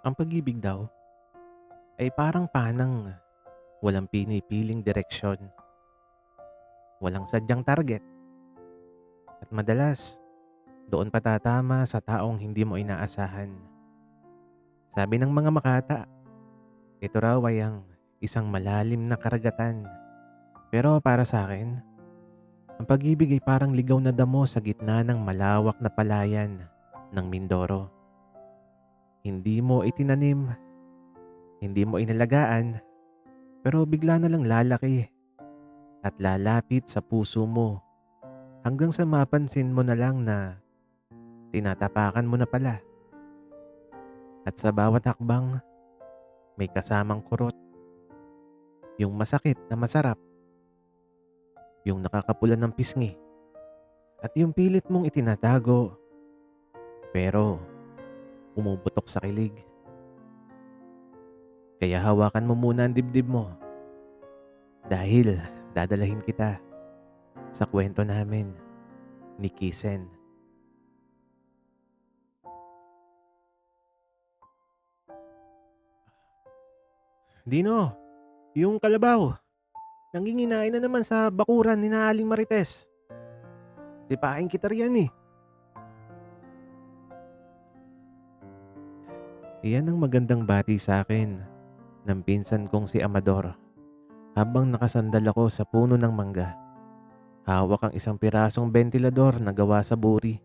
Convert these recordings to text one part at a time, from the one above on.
Ang pag-ibig daw ay parang panang walang pinipiling direksyon, walang sadyang target, at madalas doon patatama sa taong hindi mo inaasahan. Sabi ng mga makata, ito raw ay ang isang malalim na karagatan. Pero para sa akin, ang pag-ibig ay parang ligaw na damo sa gitna ng malawak na palayan ng Mindoro. Hindi mo itinanim, hindi mo inalagaan, pero bigla na lang lalaki at lalapit sa puso mo hanggang sa mapansin mo na lang na tinatapakan mo na pala. At sa bawat hakbang, may kasamang kurot, yung masakit na masarap, yung nakakapulan ng pisngi, at yung pilit mong itinatago pero pumuputok sa kilig. Kaya hawakan mo muna ang dibdib mo dahil dadalahin kita sa kwento namin ni Kisen. Dino, yung kalabaw, nanginginain na naman sa bakuran ni na Aling Marites. Sipain kita riyan eh. Iyan ang magandang bati sa akin ng pinsan kong si Amador habang nakasandal ako sa puno ng mangga. Hawak ang isang pirasong bentilador na gawa sa buri.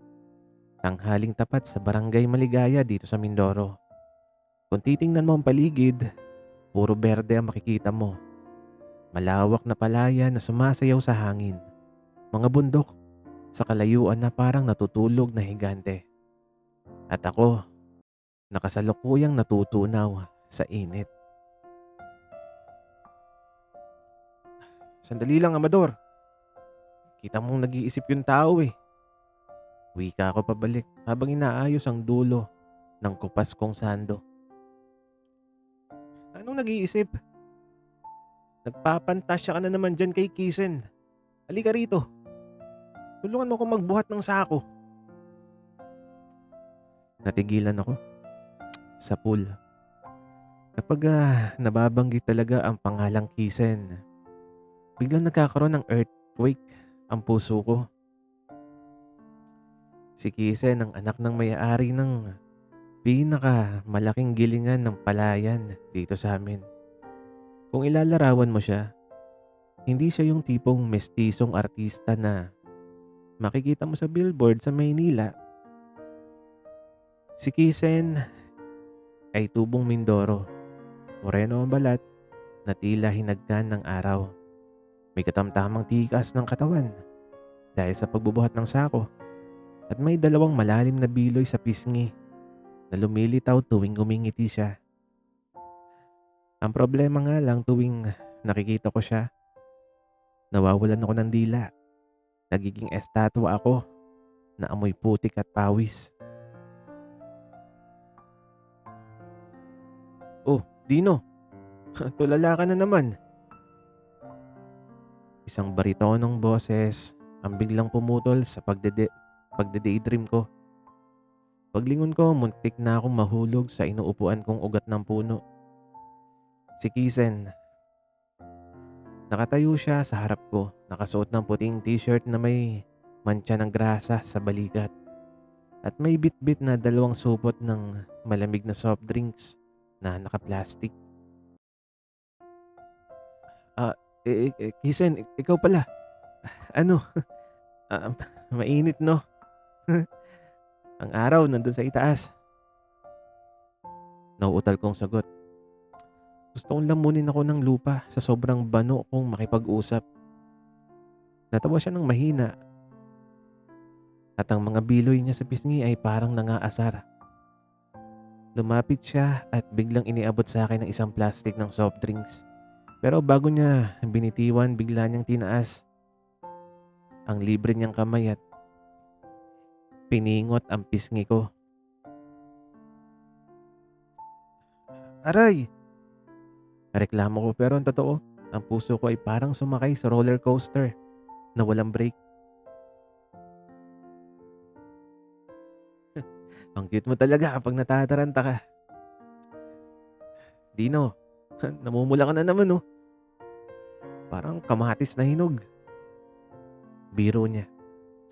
Tanghaling tapat sa barangay Maligaya dito sa Mindoro. Kung titingnan mo ang paligid, puro berde ang makikita mo. Malawak na palaya na sumasayaw sa hangin. Mga bundok sa kalayuan na parang natutulog na higante. At ako, nakasalukuyang natutunaw sa init. Sandali lang, Amador. Kita mong nag-iisip yung tao eh. Wika ako pabalik habang inaayos ang dulo ng kupas kong sando. Anong nag-iisip? Nagpapantasya ka na naman dyan kay Kisen. Halika rito. Tulungan mo akong magbuhat ng sako. Natigilan ako sa pool. Kapag nababanggit talaga ang pangalang Kisen, biglang nagkakaroon ng earthquake ang puso ko. Si Kisen ang anak ng may-ari ng malaking gilingan ng palayan dito sa amin. Kung ilalarawan mo siya, hindi siya yung tipong mestisong artista na makikita mo sa billboard sa Maynila. Si Kisen ay tubong Mindoro, moreno ang balat na tila hinagkan ng araw. May katamtamang tikas ng katawan dahil sa pagbubuhat ng sako at may dalawang malalim na biloy sa pisngi na lumilitaw tuwing ngumingiti siya. Ang problema nga lang tuwing nakikita ko siya, nawawalan ako ng dila. Nagiging estatwa ako na amoy putik at pawis. Oh, Dino, tulala ka na naman. Isang baritonong boses ang biglang pumutol sa pagde-daydream ko. Paglingon ko, muntik na akong mahulog sa inuupuan kong ugat ng puno. Si Kisen, nakatayo siya sa harap ko, nakasuot ng puting t-shirt na may mantsa ng grasa sa balikat at may bitbit na dalawang supot ng malamig na soft drinks na naka-plastic. Ah, Kisen, ikaw pala. Ano, ah, mainit no? Ang araw nandun sa itaas. Nauutal kong sagot. Gusto kong lamunin ako ng lupa sa sobrang bano kong makipag-usap. Natawa siya ng mahina at ang mga biloy niya sa pisngi ay parang nangaasar. Lumapit siya at biglang iniabot sa akin ng isang plastic ng soft drinks. Pero bago niya binitiwan, bigla niyang tinaas ang libre niyang kamay at piningot ang pisngi ko. Aray! Reklamo ko pero ang totoo, ang puso ko ay parang sumakay sa roller coaster na walang brake. Ang cute mo talaga kapag natataranta ka. Dino, namumula ka na naman oh. Parang kamatis na hinog. Biro niya.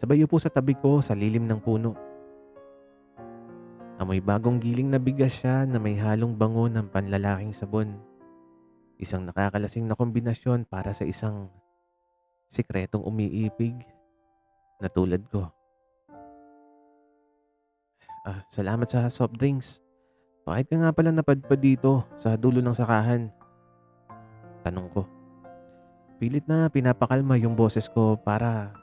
Sabay upo sa tabi ko sa lilim ng puno. Amoy bagong giling na bigas siya na may halong bango ng panlalaking sabon. Isang nakakalasing na kombinasyon para sa isang sikretong umiipig na tulad ko. Salamat sa soft drinks. Bakit ka nga pala napadpad dito sa dulo ng sakahan? Tanong ko. Pilit na pinapakalma yung boses ko para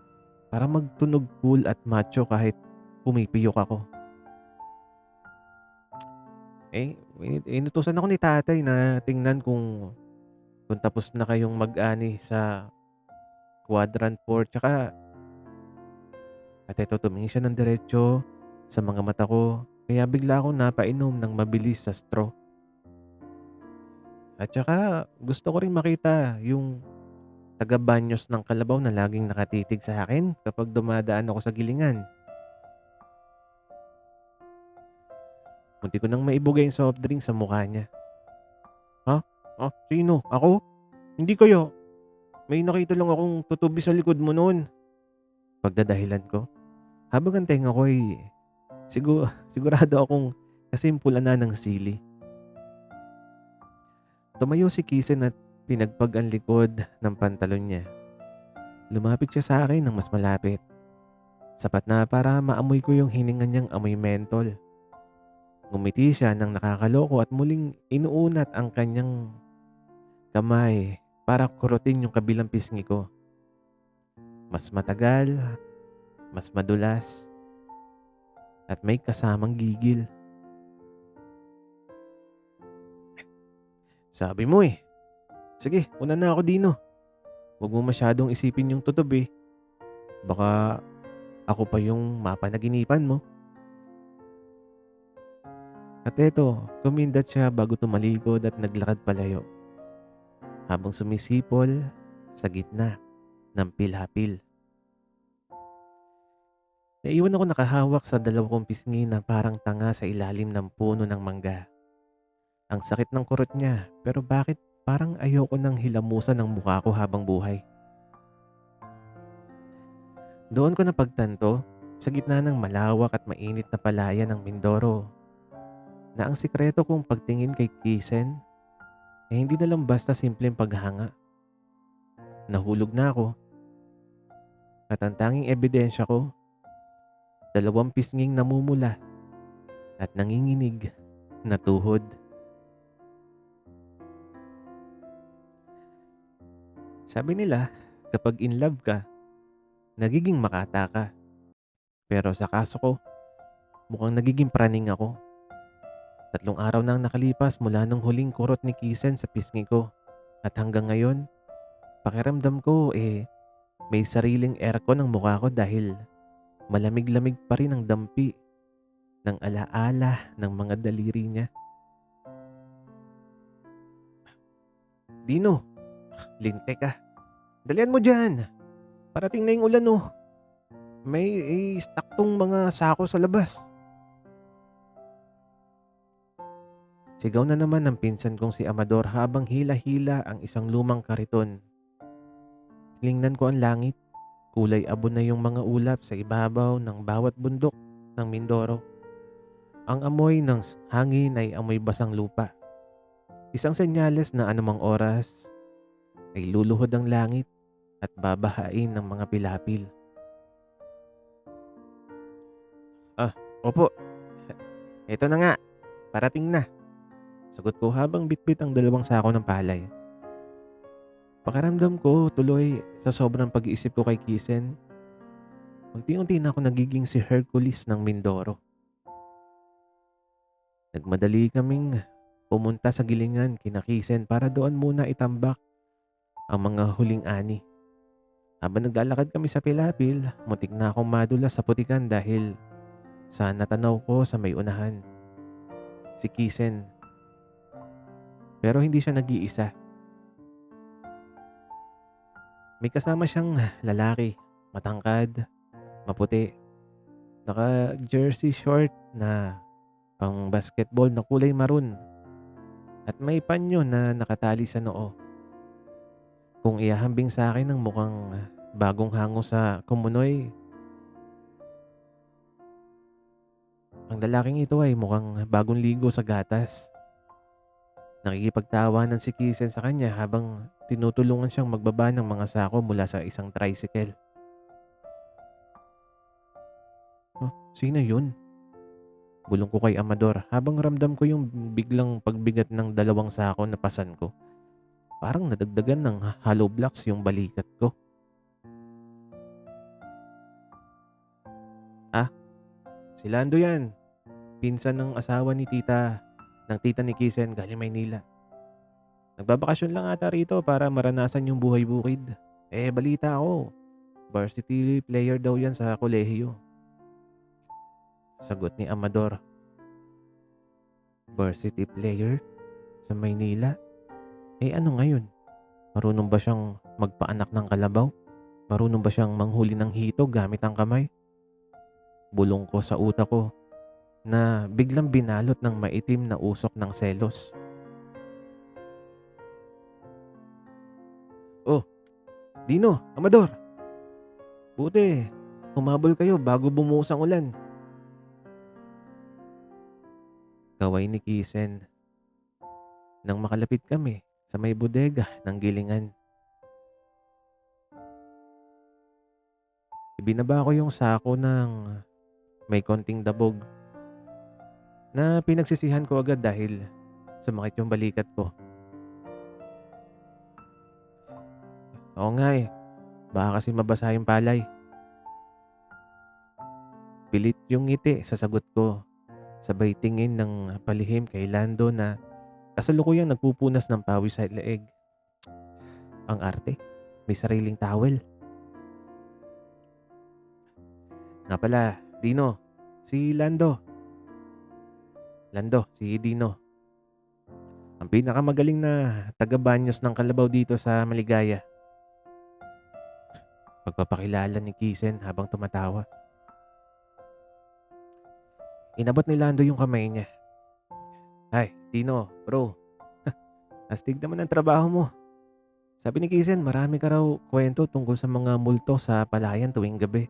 magtunog cool at macho kahit pumipiyok ako. Inutusan ako ni tatay na tingnan kung tapos na kayong mag-ani sa quadrant 4 tsaka at eto tumingin siya ng diretso sa mga mata ko kaya bigla akong napainom ng mabilis sa straw. At tsaka gusto ko ring makita yung taga-banyos ng kalabaw na laging nakatitig sa akin kapag dumadaan ako sa gilingan. Munti ko nang maibugay yung soft drink sa mukha niya. Ha? Sino? Ako? Hindi kayo. May nakita lang akong tutubi sa likod mo noon. Pagdadahilan ko. Habang ang tenga ko ay sigurado akong kasimpulan na ng sili. Tumayo si Kisen at pinagpag ang likod ng pantalon niya. Lumapit siya sa akin ng mas malapit. Sapat na para maamoy ko yung hininga niyang amoy mentol. Ngumiti siya ng nakakaloko at muling inuunat ang kanyang kamay para kurutin yung kabilang pisngi ko. Mas matagal, mas madulas, at may kasamang gigil. Sabi mo eh. Sige, una na ako Dino. Huwag mo masyadong isipin yung tutubi. Baka ako pa yung mapanaginipan mo. At eto, kumindat siya bago tumalikod at naglakad palayo. Habang sumisipol sa gitna ng pilapil. Naiwan ako nakahawak sa dalawang pisngi na parang tanga sa ilalim ng puno ng mangga. Ang sakit ng kurot niya pero bakit parang ayoko nang hilamusan ng mukha ko habang buhay. Doon ko napagtanto sa gitna ng malawak at mainit na palayan ng Mindoro na ang sikreto kong pagtingin kay Kisen ay hindi na lang basta simpleng paghanga. Nahulog na ako at ang tanging ebidensya ko, dalawang pisnging namumula at nanginginig na tuhod. Sabi nila, kapag in love ka, nagiging makata ka. Pero sa kaso ko, mukhang nagiging praning ako. 3 araw nang nakalipas mula nung huling kurot ni Kisen sa pisngi ko. At hanggang ngayon, pakiramdam ko may sariling aircon ang mukha ko dahil malamig-lamig pa rin ang dampi ng alaala ng mga daliri niya. Dino, linte ka. Dalian mo dyan. Parating na yung ulan oh. May stock tong mga sako sa labas. Sigaw na naman ng pinsan kong si Amador habang hila-hila ang isang lumang kariton. Tiningnan ko ang langit. Kulay abo na yung mga ulap sa ibabaw ng bawat bundok ng Mindoro. Ang amoy ng hangin ay amoy basang lupa. Isang senyales na anumang oras ay luluhod ang langit at babahain ng mga pilapil. Opo. Eto na nga. Parating na. Sagot ko habang bitbit ang dalawang sako ng palay. Pakiramdam ko tuloy sa sobrang pag-iisip ko kay Kisen. Unti-unti na ako nagiging si Hercules ng Mindoro. Nagmadali kaming pumunta sa gilingan kina Kisen para doon muna itambak ang mga huling ani. Habang naglalakad kami sa pilapil, muntik na akong madulas sa putikan dahil sa natanaw ko sa may unahan. Si Kisen. Pero hindi siya nag-iisa. May kasama siyang lalaki, matangkad, maputi, naka-jersey short na pang basketball na kulay maroon at may panyo na nakatali sa noo. Kung ihahambing sa akin ng mukhang bagong hango sa kumunoy, ang lalaking ito ay mukhang bagong ligo sa gatas. Nakikipagtawanan si Kisen sa kanya habang tinutulungan siyang magbaba ng mga sako mula sa isang tricycle. "Oh, sino yun?" Bulong ko kay Amador habang ramdam ko yung biglang pagbigat ng dalawang sako na pasan ko. Parang nadagdagan ng hollow blocks yung balikat ko. "Ah, si Lando yan. Pinsan ng asawa ng tita ni Kisen galing Maynila. Nagbabakasyon lang ata rito para maranasan yung buhay bukid. Balita ko, varsity player daw yan sa kolehiyo." Sagot ni Amador. Varsity player? Sa Maynila? Ano ngayon? Marunong ba siyang magpaanak ng kalabaw? Marunong ba siyang manghuli ng hito gamit ang kamay? Bulong ko sa utak ko na biglang binalot ng maitim na usok ng selos. "Oh, Dino, Amador, buti humabol kayo bago bumuhos ang ulan." Kaway ni Kisen nang makalapit kami sa may bodega ng gilingan. Ibinaba ko yung sako ng may konting dabog na pinagsisihan ko agad dahil sumakit yung balikat ko. "Oo nga baka kasi mabasa yung palay." Pilit yung ngiti sa sagot ko, sabay tingin ng palihim kay Lando na kasalukuyang nagpupunas ng pawis sa leeg. Ang arte, may sariling towel. Nga pala, Dino, si Lando. Lando, si Dino. Ang pinakamagaling na taga-banyos ng kalabaw dito sa Maligaya. Pagpapakilala ni Kisen habang tumatawa. Inabot ni Lando yung kamay niya. "Ay, Dino, bro. Astig naman ang trabaho mo. Sabi ni Kisen, marami ka raw kwento tungkol sa mga multo sa palayan tuwing gabi."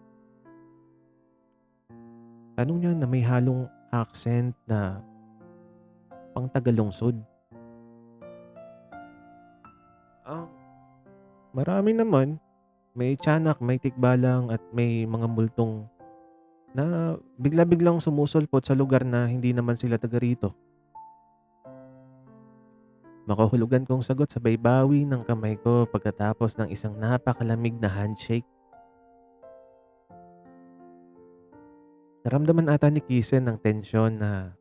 Tanong niya na may halong accent na pang Tagalungsod. Ah, marami naman. May tiyanak, may tikbalang at may mga multong na bigla-biglang sumusulpot sa lugar na hindi naman sila taga rito. Makahulugan kong sagot sabay bawi ng kamay ko pagkatapos ng isang napakalamig na handshake. Naramdaman ata ni Kisen ng tensyon na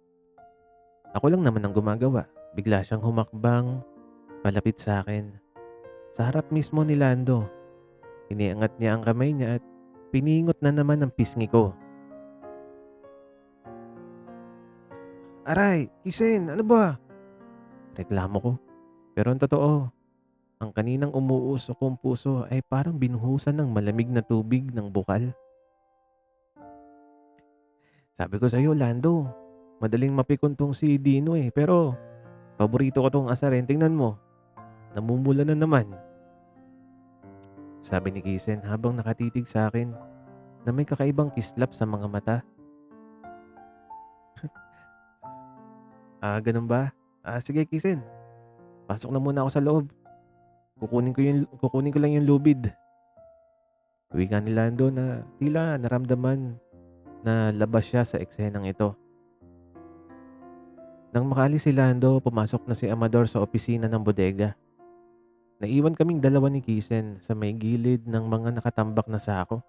ako lang naman ang gumagawa. Bigla siyang humakbang palapit sa akin. Sa harap mismo ni Lando, iniangat niya ang kamay niya at piningot na naman ang pisngi ko. "Aray, Kisen, ano ba?" Reklamo ko. Pero ang totoo, ang kaninang umuusok kong puso ay parang binuhusan ng malamig na tubig ng bukal. "Sabi ko sa'yo, Lando, madaling mapikon tong si Dino pero paborito ko tong asarin. Tingnan mo, namumula na naman." Sabi ni Kisen habang nakatitig sa akin na may kakaibang kislap sa mga mata. Ganun ba? Sige Kisen, pasok na muna ako sa loob. Kukunin ko lang yung lubid." Wika ni Lando na tila naramdaman na labas siya sa eksenang ito. Nang makaalis si Lando, pumasok na si Amador sa opisina ng bodega. Naiwan kaming dalawa ni Kisen sa may gilid ng mga nakatambak na sako.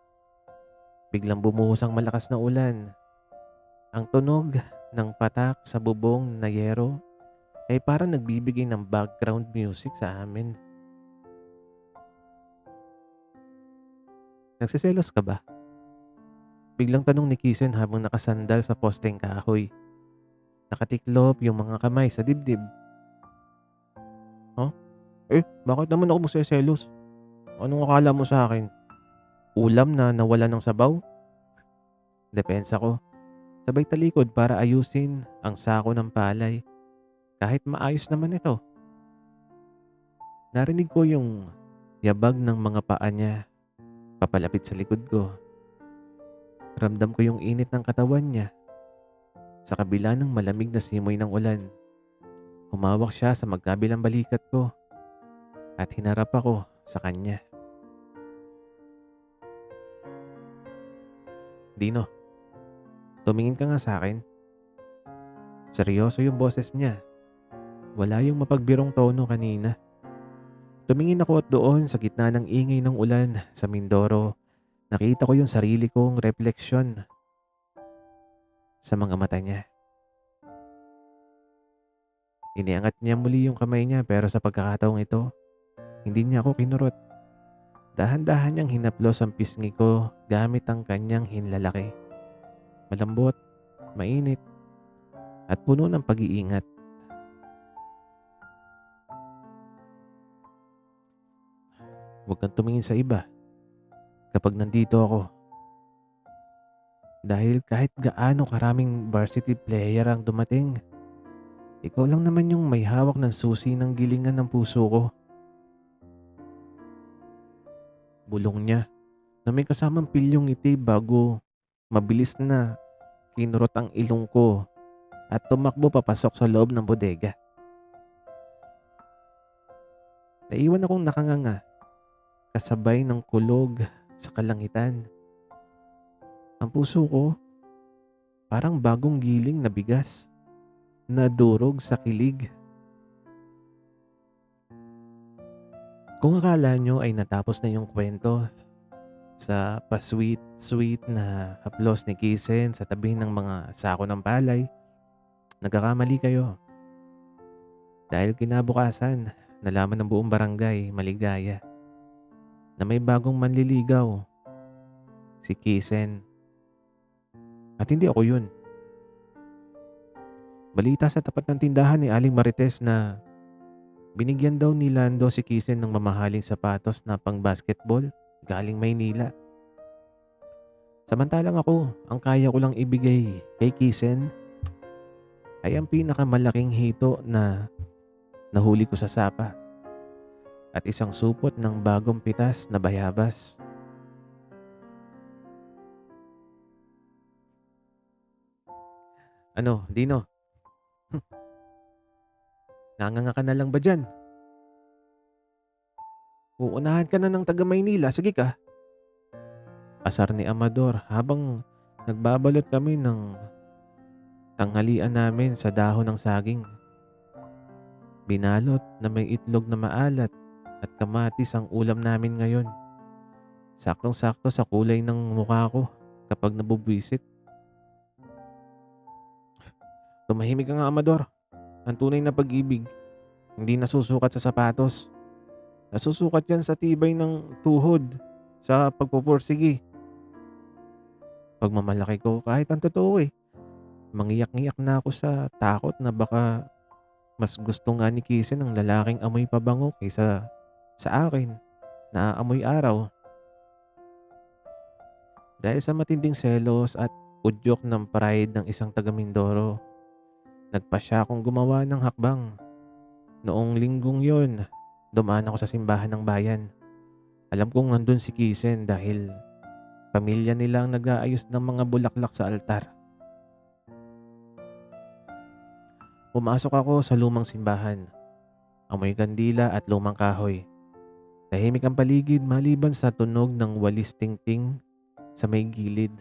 Biglang bumuhos ang malakas na ulan. Ang tunog ng patak sa bubong na yero ay parang nagbibigay ng background music sa amin. "Nagsiselos ka ba?" Biglang tanong ni Kisen habang nakasandal sa posteng kahoy. Nakatiklop yung mga kamay sa dibdib. "Huh? Bakit naman ako magseselos? Anong akala mo sa akin? Ulam na nawala ng sabaw?" Depensa ko. Sabay talikod para ayusin ang sako ng palay. kahit maayos naman ito. Narinig ko yung yabag ng mga paa niya papalapit sa likod ko. Ramdam ko yung init ng katawan niya sa kabila ng malamig na simoy ng ulan. Humawak siya sa magkabilang balikat ko at hinarap ako sa kanya. Dino, tumingin ka nga sa akin. Seryoso yung boses niya. Wala yung mapagbirong tono kanina. Tumingin ako at doon sa gitna ng ingay ng ulan sa Mindoro, nakita ko yung sarili kong refleksyon sa mga mata niya. Iniangat niya muli yung kamay niya pero sa pagkakataong ito, hindi niya ako kinurot. Dahan-dahan niyang hinaplos ang pisngi ko gamit ang kanyang hinlalaki. Malambot, mainit, at puno ng pag-iingat. Huwag kang tumingin sa iba kapag nandito ako. Dahil kahit gaano karaming varsity player ang dumating, ikaw lang naman yung may hawak ng susi ng gilingan ng puso ko. Bulong niya na may kasamang pilyong ngiti bago mabilis na kinurot ang ilong ko at tumakbo papasok sa loob ng bodega. Naiwan akong nakanganga kasabay ng kulog sa kalangitan. Ang puso ko parang bagong giling na bigas na durog sa kilig. Kung akala nyo ay natapos na yung kwento sa pa-sweet na haplos ni Kisen sa tabi ng mga sako ng palay, nagkakamali kayo. Dahil kinabukasan, nalaman ng buong barangay maligaya na may bagong manliligaw, si Kisen. At hindi ako yun. Balita sa tapat ng tindahan ni Aling Marites na binigyan daw ni Lando si Kisen ng mamahaling sapatos na pang basketball galing Maynila. Samantalang ako, ang kaya ko lang ibigay kay Kisen ay ang pinakamalaking hito na nahuli ko sa sapa at isang supot ng bagong pitas na bayabas. Ano, Dino? Nanganga ka na lang ba dyan? Uunahan ka na ng taga Maynila, sige ka. Asar ni Amador habang nagbabalot kami ng tanghalian namin sa dahon ng saging. Binalot na may itlog na maalat at kamatis ang ulam namin ngayon. Saktong-sakto sa kulay ng mukha ko kapag nabubwisit. Tumahimik ka nga, Amador. Ang tunay na pag-ibig, hindi nasusukat sa sapatos. Nasusukat yan sa tibay ng tuhod, sa pagpupursigi. Pagmamalaki ko kahit ang totoo eh. Mangiyak-ngiyak na ako sa takot na baka mas gusto nga ni Kisen ng lalaking amoy pabango kaysa sa akin na amoy araw. Dahil sa matinding selos at udyok ng pride ng isang taga Mindoro, nagpasya akong gumawa ng hakbang. Noong linggong yon, dumaan ako sa simbahan ng bayan. Alam kong nandun si Kisen dahil pamilya nila ang nag-aayos ng mga bulaklak sa altar. Pumasok ako sa lumang simbahan. Amoy kandila at lumang kahoy. Tahimik ang paligid maliban sa tunog ng walis tingting sa may gilid.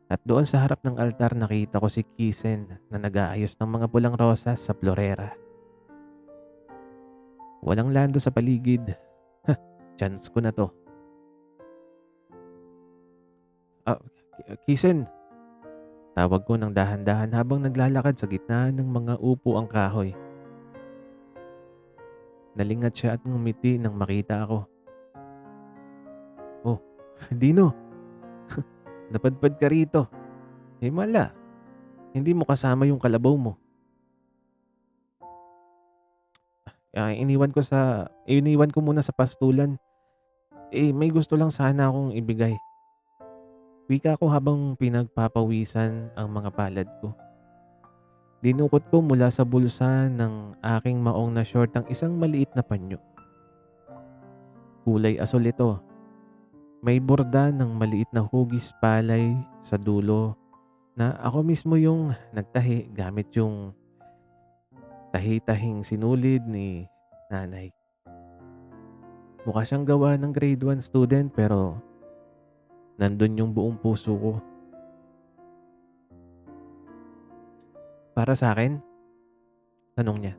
At doon sa harap ng altar nakita ko si Kisen na nag-aayos ng mga pulang rosas sa florera. Walang Lando sa paligid. Chance ko na to. Ah, Kisen, tawag ko ng dahan-dahan habang naglalakad sa gitna ng mga upo ang kahoy. Nalingat siya at ngumiti nang makita ako. Oh, Dino, napadpad ka rito. Himala, hindi mo kasama yung kalabaw mo. Iniwan ko muna sa pastulan. May gusto lang sana akong ibigay. Wika ko habang pinagpapawisan ang mga palad ko. Dinukot ko mula sa bulsa ng aking maong na short ang isang maliit na panyo. Kulay asul ito. May borda ng maliit na hugis palay sa dulo na ako mismo yung nagtahi gamit yung tahi-tahing sinulid ni nanay. Mukha siyang gawa ng grade 1 student pero nandun yung buong puso ko. Para sa akin, tanong niya.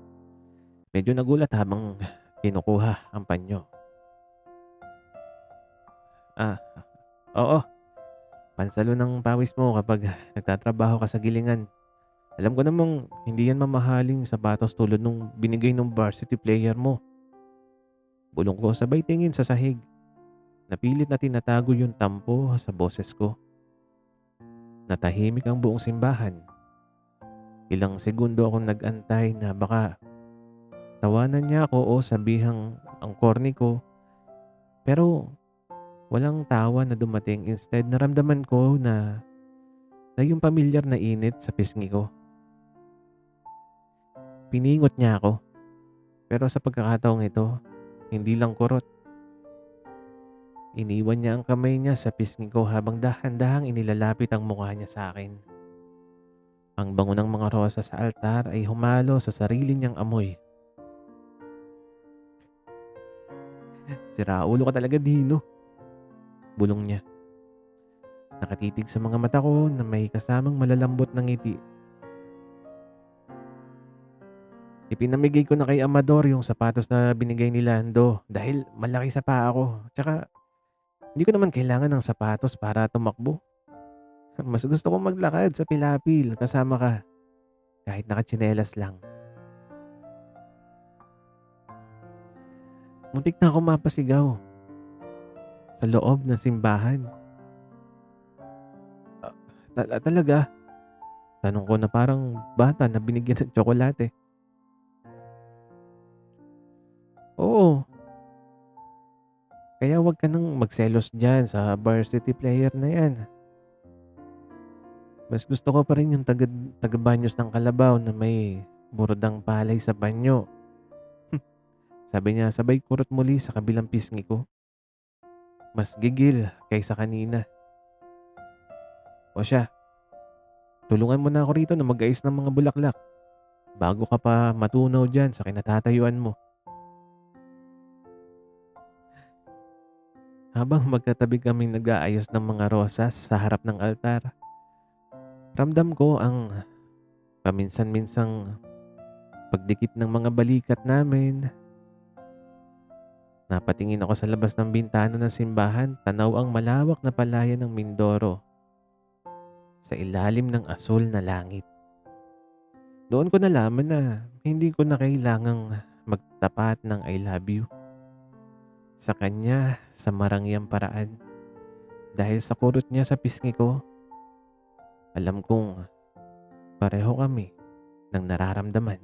Medyo nagulat habang kinukuha ang panyo. Ah, oo. Pansalo ng pawis mo kapag nagtatrabaho ka sa gilingan. Alam ko namang hindi yan mamahaling sapatos tulad nung binigay ng varsity player mo. Bulong ko sabay tingin sa sahig. Napilit na tinatago yung tampo sa boses ko. Natahimik ang buong simbahan. Ilang segundo akong nag-antay na baka tawanan niya ako o sabihang ang corny ko. Pero walang tawa na dumating. Instead, naramdaman ko na yung pamilyar na init sa pisngi ko. Piningot niya ako. Pero sa pagkakataong ito, hindi lang kurot. Iniwan niya ang kamay niya sa pisngi ko habang dahan-dahang inilalapit ang mukha niya sa akin. Ang bango ng mga rosa sa altar ay humalo sa sarili niyang amoy. Siraulo ka talaga, Dino. Bulong niya. Nakatitig sa mga mata ko na may kasamang malalambot ng ngiti. Ipinamigay ko na kay Amador yung sapatos na binigay ni Lando dahil malaki sa paa ko. Tsaka hindi ko naman kailangan ng sapatos para tumakbo. Mas gusto kong maglakad sa pilapil kasama ka kahit nakatsinelas lang. Muntik na ako mapasigaw sa loob ng simbahan. Ah, talaga? Tanong ko na parang bata na binigyan ng tsokolate. Oo, kaya wag ka nang magselos dyan sa varsity player na yan. Mas gusto ko pa rin yung taga-banyos ng Kalabaw na may burdang palay sa banyo. Sabi niya sabay kurot muli sa kabilang pisngi ko. Mas gigil kaysa kanina. O siya, tulungan mo na ako rito na mag-ayos ng mga bulaklak bago ka pa matunaw dyan sa kinatatayuan mo. Habang magkatabi kaming nag-aayos ng mga rosas sa harap ng altar, ramdam ko ang paminsan-minsang pagdikit ng mga balikat namin. Napatingin ako sa labas ng bintana ng simbahan, tanaw ang malawak na palayan ng Mindoro sa ilalim ng asul na langit. Doon ko nalaman na hindi ko na kailangang magtapat ng I love you sa kanya sa marangyang paraan. Dahil sa kurot niya sa pisngi ko, alam kong pareho kami ng nararamdaman.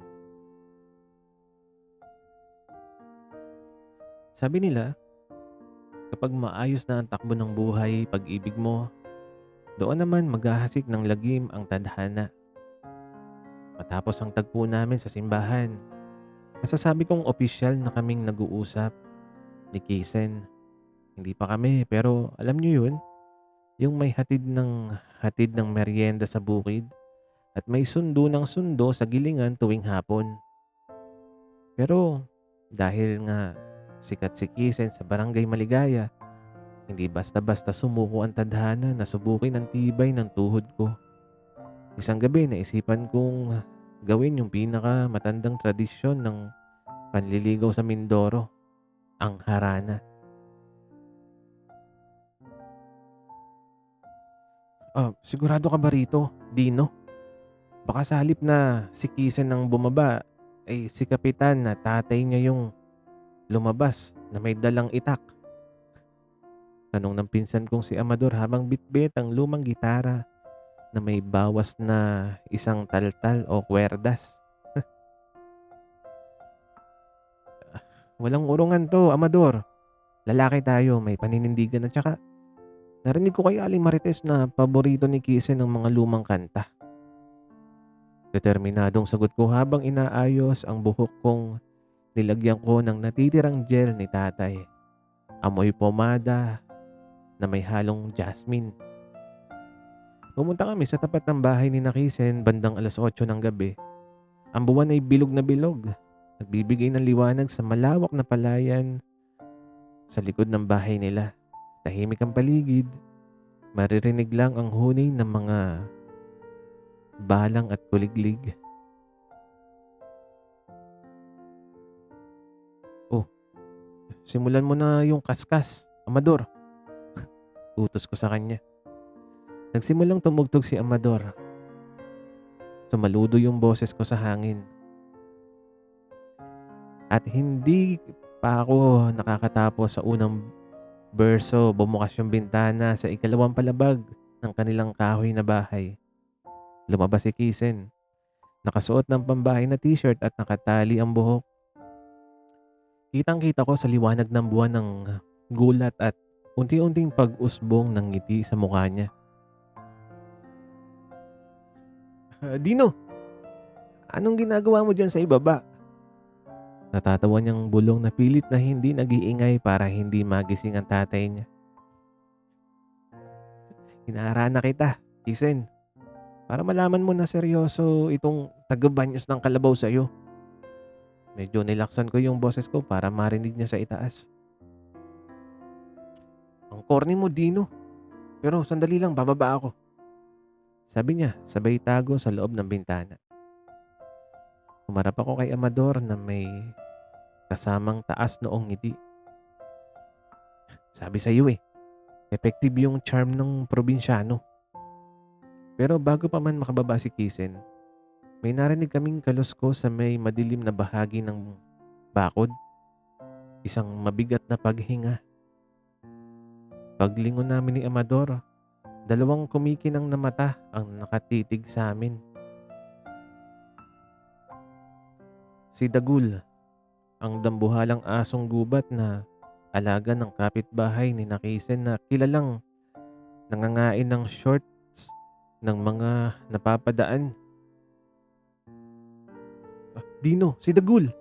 Sabi nila, kapag maayos na ang takbo ng buhay, pag-ibig mo, doon naman maghahasik ng lagim ang tadhana. Matapos ang tagpo namin sa simbahan, masasabi kong opisyal na kaming nag-uusap ni Kisen. Hindi pa kami pero alam niyo yun, yung may hatid ng merienda sa bukid at may sundo ng sundo sa gilingan tuwing hapon. Pero dahil nga sikat si Kisen sa Barangay Maligaya, hindi basta-basta sumuko ang tadhana na subukin ang tibay ng tuhod ko. Isang gabi naisipan kong gawin yung pinaka matandang tradisyon ng panliligaw sa Mindoro, ang harana. Sigurado ka ba rito, Dino? Baka sa halip na si Kisen ang bumaba, ay si Kapitan na tatay niya yung lumabas na may dalang itak. Tanong ng pinsan kong si Amador habang bitbit ang lumang gitara na may bawas na isang taltal o kwerdas. Walang urungan to, Amador. Lalaki tayo, may paninindigan at saka narinig ko kay Aling Marites na paborito ni Kisen ng mga lumang kanta. Determinadong sagot ko habang inaayos ang buhok kong nilagyan ko ng natitirang gel ni tatay. Amoy pomada na may halong jasmine. Pumunta kami sa tapat ng bahay ni Nakisen bandang 8:00 ng gabi. Ang buwan ay bilog na bilog. Nagbibigay ng liwanag sa malawak na palayan sa likod ng bahay nila. Tahimik ang paligid. Maririnig lang ang huni ng mga balang at kuliglig. Oh, simulan mo na yung kaskas, Amador. Utos ko sa kanya. Nagsimulang tumugtog si Amador. Sumaludo yung boses ko sa hangin. At hindi pa ako nakakatapos sa unang berso, bumukas yung bintana sa ikalawang palabag ng kanilang kahoy na bahay. Lumabas si Kisen. Nakasuot ng pambahay na t-shirt at nakatali ang buhok. Kitang-kita ko sa liwanag ng buwan ng gulat at unti-unting pag-usbong ng ngiti sa mukha niya. Dino, anong ginagawa mo dyan sa ibaba? Natatawa niyang bulong na pilit na hindi nag-iingay para hindi magising ang tatay niya. Inaarana kita, Kisen, para malaman mo na seryoso itong taga-banyos ng kalabaw sa'yo. Medyo nilaksan ko yung boses ko para marinig niya sa itaas. Ang corny mo, Dino. Pero sandali lang, bababa ako. Sabi niya, sabay tago sa loob ng bintana. Humarap ako kay Amador na may kasamang taas noong ngiti. Sabi sa iyo effective yung charm ng probinsyano. Pero bago pa man makababa si Kisen, may narinig kaming kalusko sa may madilim na bahagi ng bakod. Isang mabigat na paghinga. Paglingon namin ni Amador, dalawang kumikinang na mata ang nakatitig sa amin. Si Dagul, ang dambuhalang asong gubat na alaga ng kapitbahay ni Nakisen na kilalang nangangain ng shorts ng mga napapadaan. Dino, si Dagul!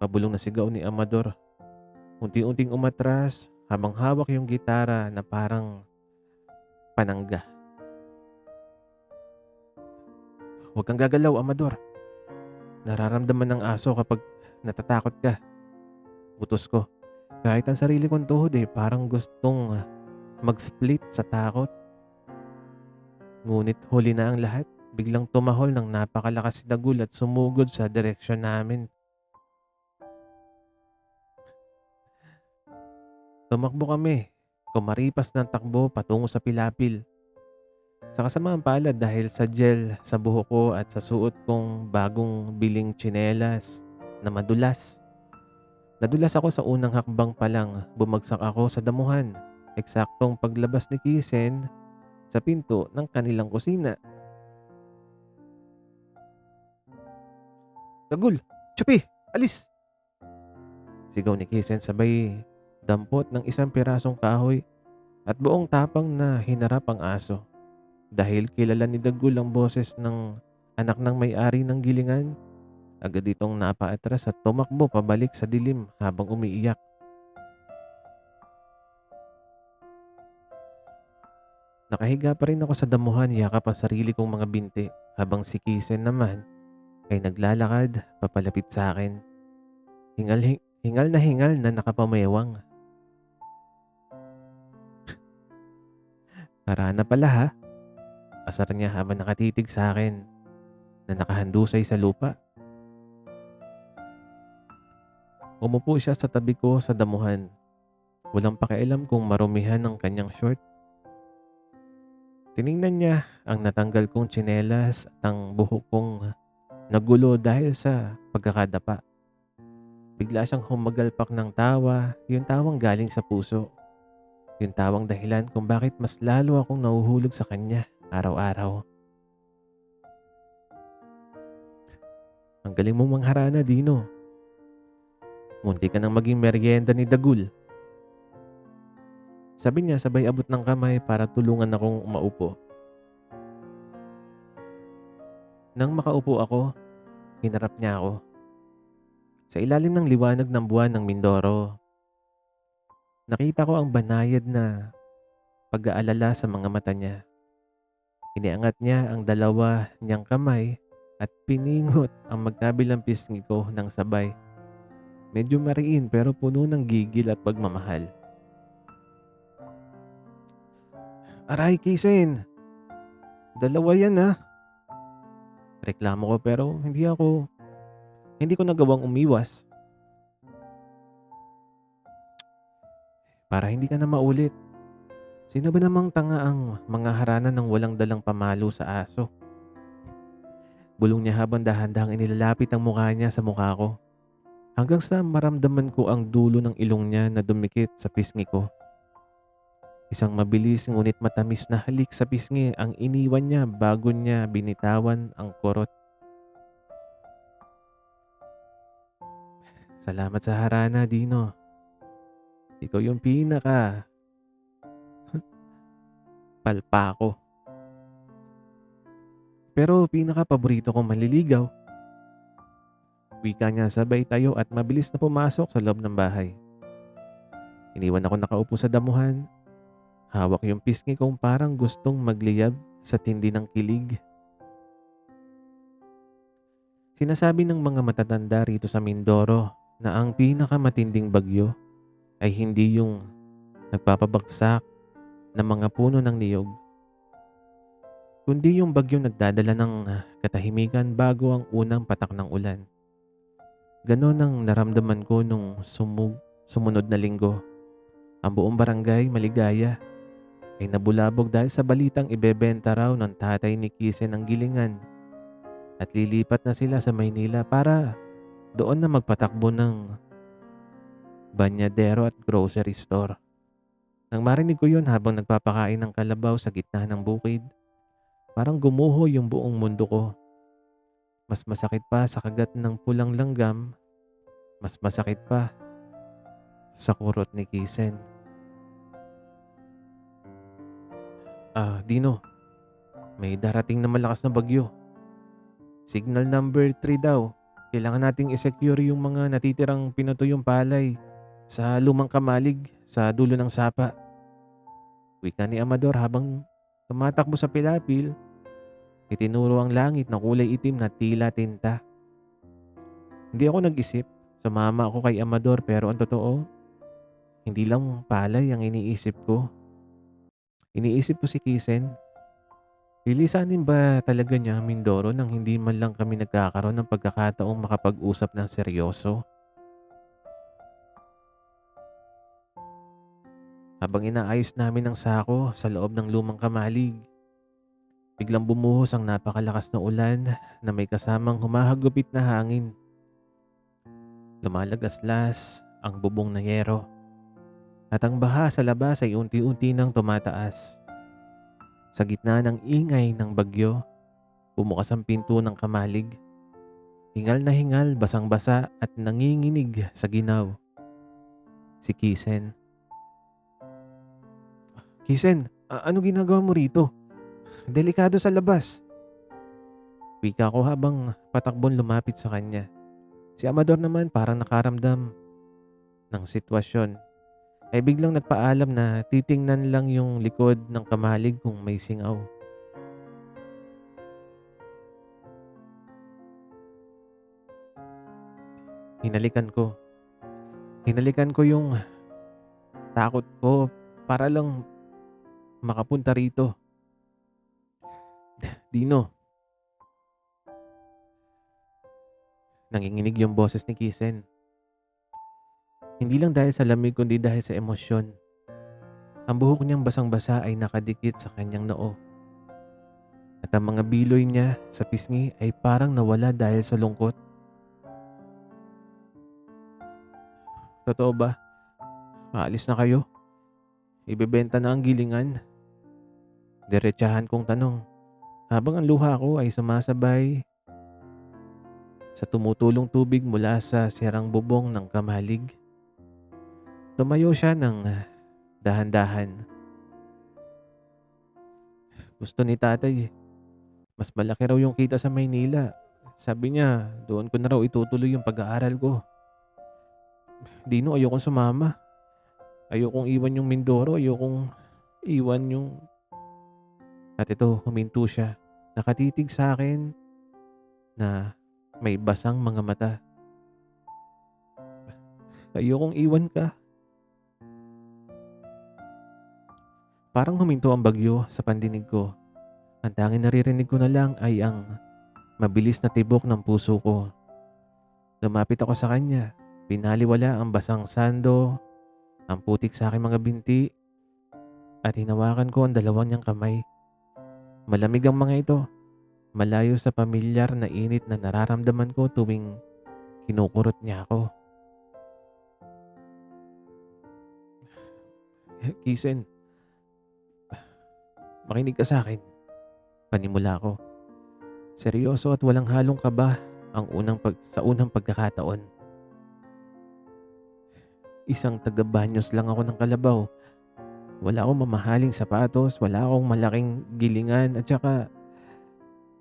Pabulong na sigaw ni Amador. Unti-unting umatras habang hawak yung gitara na parang panangga. Huwag kang gagalaw, Amador. Nararamdaman ng aso kapag natatakot ka. Utos ko. Kahit ang sarili kong tuhod parang gustong mag-split sa takot. Ngunit huli na ang lahat. Biglang tumahol ng napakalakas si Dagul at sumugod sa direksyon namin. Tumakbo kami. Kumaripas ng takbo patungo sa pilapil. Sa kasamaang palad dahil sa gel sa buhok ko at sa suot kong bagong biling tsinelas na madulas. Nadulas ako sa unang hakbang pa lang, bumagsak ako sa damuhan. Eksaktong paglabas ni Kisen sa pinto ng kanilang kusina. Dagul! Chupi! Alis! Sigaw ni Kisen sabay dampot ng isang pirasong kahoy at buong tapang na hinarap ang aso. Dahil kilala ni Dagul ang boses ng anak ng may-ari ng gilingan, agad itong napaatras at tumakbo pabalik sa dilim habang umiiyak. Nakahiga pa rin ako sa damuhan, yakap ang sarili kong mga binti habang si Kisen naman ay naglalakad papalapit sa akin. Hingal na nakapamewang. Para na pala ha? Asar niya habang nakatitig sa akin na nakahandusay sa lupa. Umupo siya sa tabi ko sa damuhan. Walang pakialam kung marumihan ang kanyang short. Tiningnan niya ang natanggal kong tsinelas at ang buhok kong nagulo dahil sa pagkakadapa. Bigla siyang humagalpak ng tawa, yung tawang galing sa puso. Yung tawang dahilan kung bakit mas lalo akong nahuhulog sa kanya araw-araw. Ang galing mong mangharana, Dino. Munti ka nang maging merienda ni Dagul. Sabi niya sabay abot ng kamay para tulungan akong maupo. Nang makaupo ako, hinarap niya ako. Sa ilalim ng liwanag ng buwan ng Mindoro, nakita ko ang banayad na pag-aalala sa mga mata niya. Iniangat niya ang dalawa niyang kamay at piningot ang magkabilang pisngi ko ng sabay. Medyo mariin pero puno ng gigil at pagmamahal. Aray, Kisen! Dalawa yan ha! Reklamo ko pero hindi ko nagawang umiwas para hindi ka na maulit. Sino ba namang tanga ang mga haranan ng walang dalang pamalo sa aso? Bulong niya habang dahan-dahang inilalapit ang mukha niya sa mukha ko. Hanggang sa maramdaman ko ang dulo ng ilong niya na dumikit sa pisngi ko. Isang mabilis ngunit matamis na halik sa pisngi ang iniwan niya bago niya binitawan ang kurot. Salamat sa harana, Dino. Ikaw yung palpa ko. Pero pinaka paborito kong manliligaw. Wika niya sabay tayo at mabilis na pumasok sa loob ng bahay. Iniwan ako nakaupo sa damuhan. Hawak yung pisngi kong parang gustong magliyab sa tindi ng kilig. Sinasabi ng mga matatanda rito sa Mindoro na ang pinakamatinding bagyo ay hindi yung nagpapabagsak ng mga puno ng niyog, kundi yung bagyong nagdadala ng katahimikan bago ang unang patak ng ulan. Ganon ang naramdaman ko nung sumunod na linggo. Ang buong barangay maligaya ay nabulabog dahil sa balitang ibebenta raw ng tatay ni Kisen ang gilingan at lilipat na sila sa Maynila para doon na magpatakbo ng banyadero at grocery store. Nang marinig ko yun habang nagpapakain ng kalabaw sa gitna ng bukid, parang gumuho yung buong mundo ko. Mas masakit pa sa kagat ng pulang langgam, mas masakit pa sa kurot ni Kisen. Dino, may darating na malakas na bagyo. Signal number 3 daw. Kailangan nating i-secure yung mga natitirang pinatuyong palay sa lumang kamalig sa dulo ng sapa. Wika ni Amador habang tumatakbo sa pilapil, itinuro ang langit na kulay itim na tila tinta. Hindi ako nag-isip. Sumama ako kay Amador pero ang totoo, hindi lang palay ang iniisip ko. Iniisip ko si Kisen. Lilisanin ba talaga niya ang Mindoro nang hindi man lang kami nagkakaroon ng pagkakataong makapag-usap ng seryoso? Habang inaayos namin ang sako sa loob ng lumang kamalig, biglang bumuhos ang napakalakas na ulan na may kasamang humahagupit na hangin. Lumalagaslas ang bubong na yero at ang baha sa labas ay unti-unti nang tumataas. Sa gitna ng ingay ng bagyo, bumukas ang pinto ng kamalig. Hingal na hingal, basang-basa at nanginginig sa ginaw. Si Kisen. Kisen, ano ginagawa mo rito? Delikado sa labas. Wika ko habang patakbon lumapit sa kanya. Si Amador naman parang nakaramdam ng sitwasyon ay biglang nagpaalam na titingnan lang yung likod ng kamalig kung may singaw. Hinalikan ko. Hinalikan ko yung takot ko para lang makapunta rito. Dino, nanginginig yung boses ni Kisen. Hindi lang dahil sa lamig kundi dahil sa emosyon. Ang buhok niyang basang-basa ay nakadikit sa kanyang noo. At ang mga biloy niya sa pisngi ay parang nawala dahil sa lungkot. Totoo ba? Maalis na kayo? Ibebenta na ang gilingan? Diretsahan kong tanong habang ang luha ko ay sumasabay sa tumutulong tubig mula sa sirang bubong ng kamalig. Tumayo siya ng dahan-dahan. Gusto ni tatay Mas malaki raw yung kita sa Maynila. Sabi niya, doon ko na raw itutuloy yung pag-aaral ko. Dino, ayokong sumama. Ayokong iwan yung Mindoro. Ayokong iwan yung... At ito, huminto siya. Nakatitig sa akin na may basang mga mata. Ayokong iwan ka. Parang huminto ang bagyo sa pandinig ko. Ang tanging naririnig ko na lang ay ang mabilis na tibok ng puso ko. Lumapit ako sa kanya. Pinaliwala ang basang sando, ang putik sa aking mga binti, at hinawakan ko ang dalawang niyang kamay. Malamig ang mga ito. Malayo sa pamilyar na init na nararamdaman ko tuwing kinukurot niya ako. Kisen, makinig ka sa akin. Panimula ko. Seryoso at walang halong kaba ang sa unang pagkakataon. Isang taga-Banyos lang ako ng Kalabaw. Wala akong mamahaling sapatos, wala akong malaking gilingan, at saka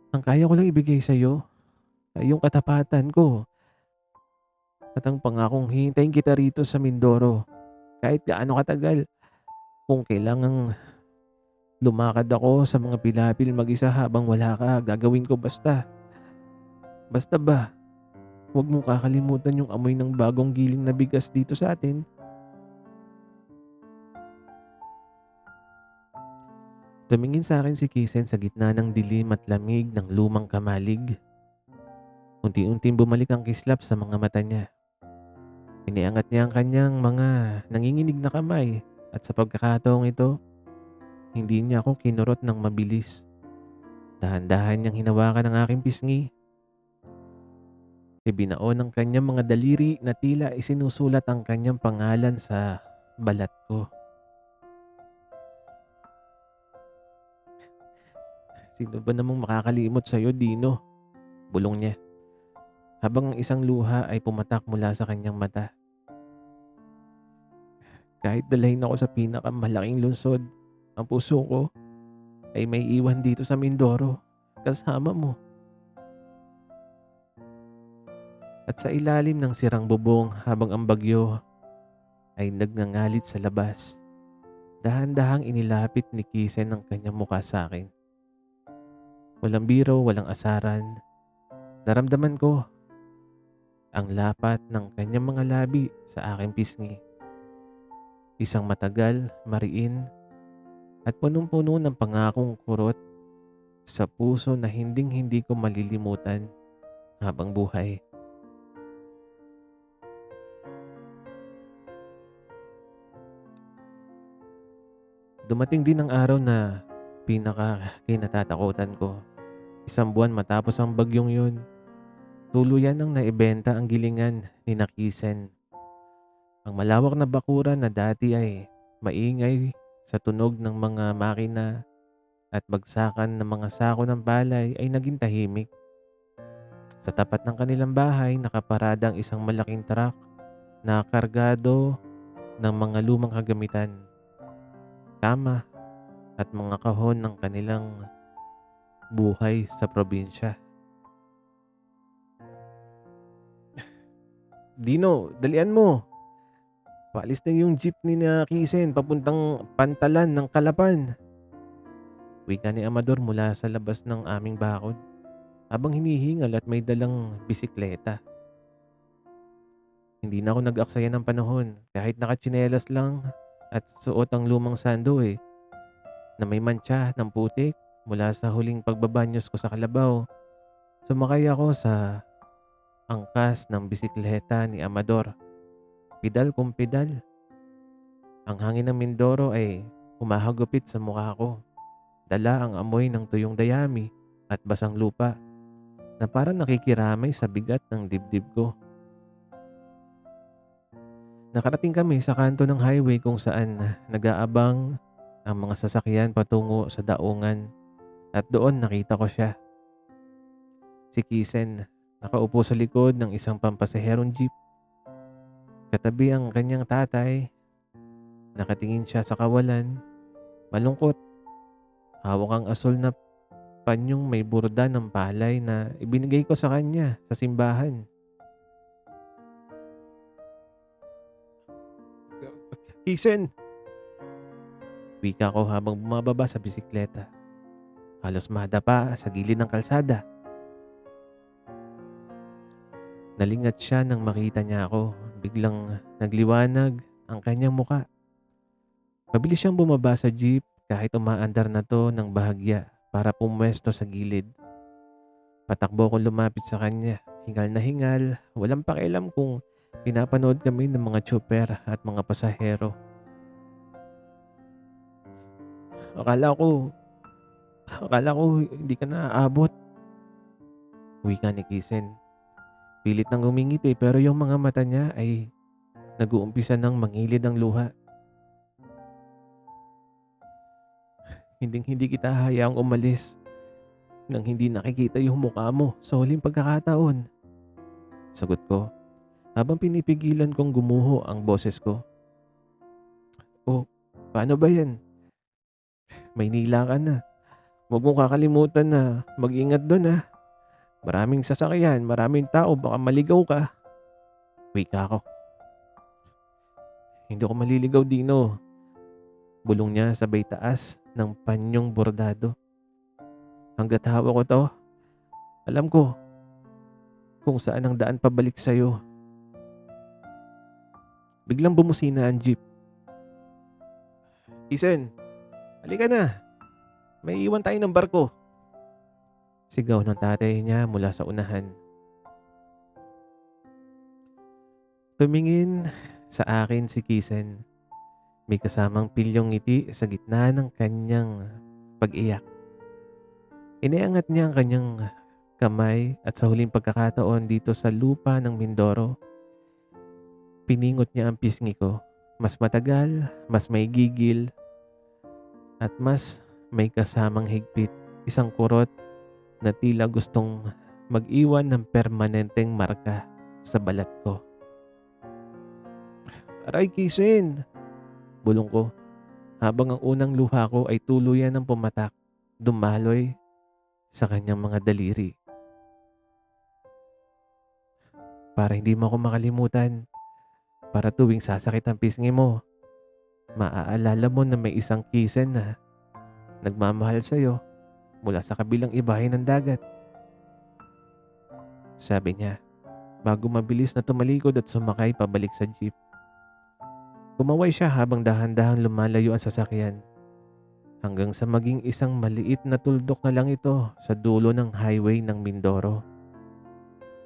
ang kaya ko lang ibigay sa'yo ay yung katapatan ko at ang pangakong hihintayin kita rito sa Mindoro kahit gaano katagal. Kung kailangang lumakad ako sa mga pilapil mag-isa habang wala ka, gagawin ko basta. Basta ba, huwag mong kakalimutan yung amoy ng bagong giling na bigas dito sa atin. Tumingin sa akin si Kisen sa gitna ng dilim at lamig ng lumang kamalig. Unti-unting bumalik ang kislap sa mga mata niya. Iniangat niya ang kanyang mga nanginginig na kamay at sa pagkakataong ito, hindi niya ako kinurot ng mabilis. Dahan-dahan niyang hinawakan ang aking pisngi. Ibinao ng kanyang mga daliri na tila isinusulat ang kanyang pangalan sa balat ko. Sino ba namang makakalimot sa'yo, Dino? Bulong niya. Habang ang isang luha ay pumatak mula sa kanyang mata. Kahit dalahin ako sa pinakamalaking lungsod, ang puso ko ay may iwan dito sa Mindoro kasama mo. At sa ilalim ng sirang bubong habang ang bagyo ay nagngangalit sa labas, dahan-dahang inilapit ni Kisen ang kanyang mukha sa akin. Walang biro, walang asaran. Naramdaman ko ang lapat ng kanyang mga labi sa aking pisngi. Isang matagal, mariin, at punong-puno ng pangakong kurot sa puso na hinding-hindi ko malilimutan habang buhay. Dumating din ang araw na pinaka-kinatatakutan ko. Isang buwan matapos ang bagyong yun, tuluyan ang naibenta ang gilingan ni Nakisen. Ang malawak na bakuran na dati ay maingay sa tunog ng mga makina at bagsakan ng mga sako ng palay ay naging tahimik. Sa tapat ng kanilang bahay, nakaparada ang isang malaking truck na kargado ng mga lumang kagamitan, kama at mga kahon ng kanilang buhay sa probinsya. Dino, dalian mo. Paalis na yung jeepney na Kisen papuntang Pantalan ng Kalapan. Wika ni Amador mula sa labas ng aming bakod habang hinihingal at may dalang bisikleta. Hindi na ako nag-aksaya ng panahon kahit nakatsinelas lang at suot ang lumang sando na may mantsa ng putik mula sa huling pagbabanyos ko sa Kalabaw. Sumakay ako sa angkas ng bisikleta ni Amador. Pedal kung pedal. Ang hangin ng Mindoro ay humahagupit sa mukha ko. Dala ang amoy ng tuyong dayami at basang lupa na parang nakikiramay sa bigat ng dibdib ko. Nakarating kami sa kanto ng highway kung saan nag-aabang ang mga sasakyan patungo sa daungan at doon nakita ko siya. Si Kisen, nakaupo sa likod ng isang pampasaherong jeep. Katabi ang kanyang tatay. Nakatingin siya sa kawalan. Malungkot. Hawak ang asul na panyong may burda ng palay na ibinigay ko sa kanya sa simbahan. Kisen! Wika ko habang bumababa sa bisikleta. Halos madapa sa gilid ng kalsada. Nalingat siya nang makita niya ako. Biglang nagliwanag ang kanyang muka. Mabilis siyang bumaba sa jeep kahit umaandar na to ng bahagya para pumwesto sa gilid. Patakbo ko lumapit sa kanya. Hingal na hingal, walang pakialam kung pinapanood kami ng mga tsuper at mga pasahero. Akala ko, akala ko hindi ka na aabot. Wika ni Kisen. Pilit nang umingiti pero yung mga mata niya ay nag-uumpisa ng mangilid ang luha. Hindi kita hayaang umalis nang hindi nakikita yung mukha mo sa huling pagkakataon. Sagot ko habang pinipigilan kong gumuho ang boses ko. Oh, paano ba yan? Maynila ka na. Huwag mong kakalimutan na mag-ingat doon ha. Maraming sasakyan, maraming tao, baka maligaw ka. Wika ko. Hindi ko maliligaw, Dino. Bulong niya sabay taas ng panyong bordado. Hanggat hawak ko to, alam ko kung saan ang daan pabalik sa'yo. Biglang bumusina ang jeep. Isen, halika na. May iwan tayo ng barko. Sigaw ng tatay niya mula sa unahan. Tumingin sa akin si Kisen. May kasamang pilyong ngiti sa gitna ng kanyang pag-iyak. Iniangat niya ang kanyang kamay at sa huling pagkakataon dito sa lupa ng Mindoro, piningot niya ang pisngi ko. Mas matagal, mas may gigil, at mas may kasamang higpit. Isang kurot na tila gustong mag-iwan ng permanenteng marka sa balat ko. Aray, Kisen! Bulong ko habang ang unang luha ko ay tuluyan ng pumatak, dumaloy sa kanyang mga daliri. Para hindi mo ako makalimutan, para tuwing sasakit ang pisngi mo, maaalala mo na may isang Kisen na nagmamahal sa'yo mula sa kabilang ibahin ng dagat. Sabi niya bago mabilis na tumalikod at sumakay pabalik sa jeep. Kumaway siya habang dahan-dahang lumalayo ang sasakyan hanggang sa maging isang maliit na tuldok na lang ito sa dulo ng highway ng Mindoro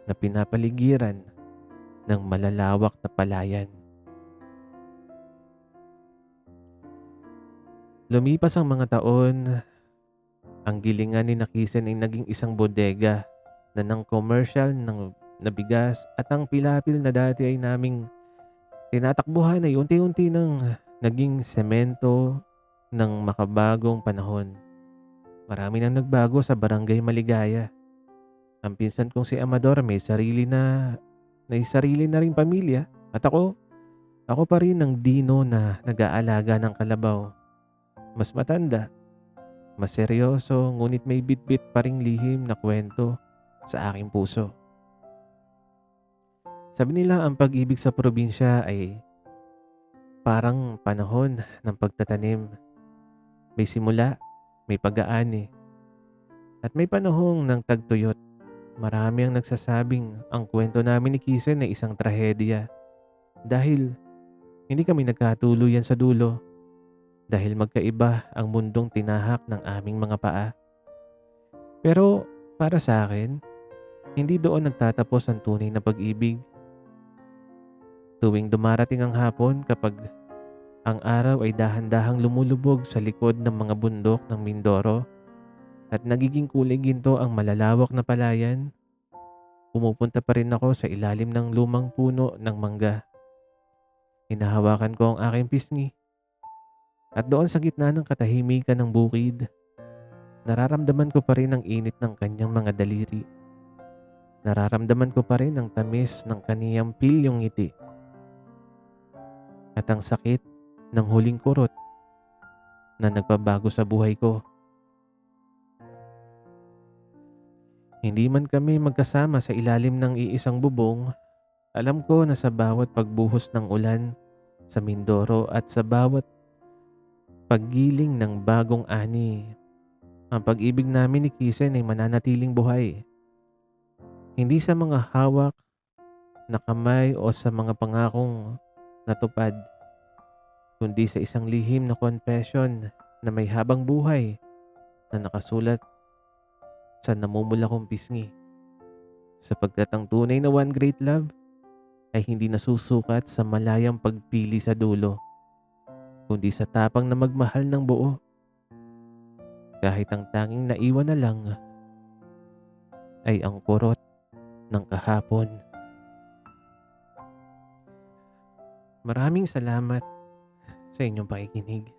na pinapaligiran ng malalawak na palayan. Lumipas ang mga taon, ang gilingan ni Kisen ay naging isang bodega na ng commercial ng nabigas at ang pilapil na dati ay naming tinatakbuhan ay unti-unti nang naging semento ng makabagong panahon. Marami nang nagbago sa Barangay Maligaya. Ang pinsan kong si Amador may sarili na ring pamilya at ako pa rin ang Dino na nag-aalaga ng kalabaw. Mas matanda, mas seryoso, ngunit may bitbit pa ring lihim na kwento sa aking puso. Sabi nila ang pag-ibig sa probinsya ay parang panahon ng pagtatanim. May simula, may pag-aani, at may panahong ng tagtuyot. Marami ang nagsasabing ang kwento namin ni Kisen ay isang trahedya dahil hindi kami nagkatuluyan sa dulo, dahil magkaiba ang mundong tinahak ng aming mga paa. Pero para sa akin, hindi doon nagtatapos ang tunay na pag-ibig. Tuwing dumarating ang hapon, kapag ang araw ay dahan-dahang lumulubog sa likod ng mga bundok ng Mindoro at nagiging kulay ginto ang malalawak na palayan, pumupunta pa rin ako sa ilalim ng lumang puno ng mangga. Hinahawakan ko ang aking pisngi at doon sa gitna ng katahimikan ng bukid, nararamdaman ko pa rin ang init ng kanyang mga daliri. Nararamdaman ko pa rin ang tamis ng kaniyang pilyong ngiti at ang sakit ng huling kurot na nagpabago sa buhay ko. Hindi man kami magkasama sa ilalim ng iisang bubong, alam ko na sa bawat pagbuhos ng ulan sa Mindoro at sa bawat paggiling ng bagong ani, ang pag-ibig namin ni Kisen ay mananatiling buhay. Hindi sa mga hawak na kamay o sa mga pangakong natupad, kundi sa isang lihim na confession na may habang buhay na nakasulat sa namumula kong pisngi. Sapagkat ang tunay na one great love ay hindi nasusukat sa malayang pagpili sa dulo, kundi sa tapang na magmahal ng buo kahit ang tanging naiwan na lang ay ang kurot ng kahapon. Maraming salamat sa inyong pakikinig.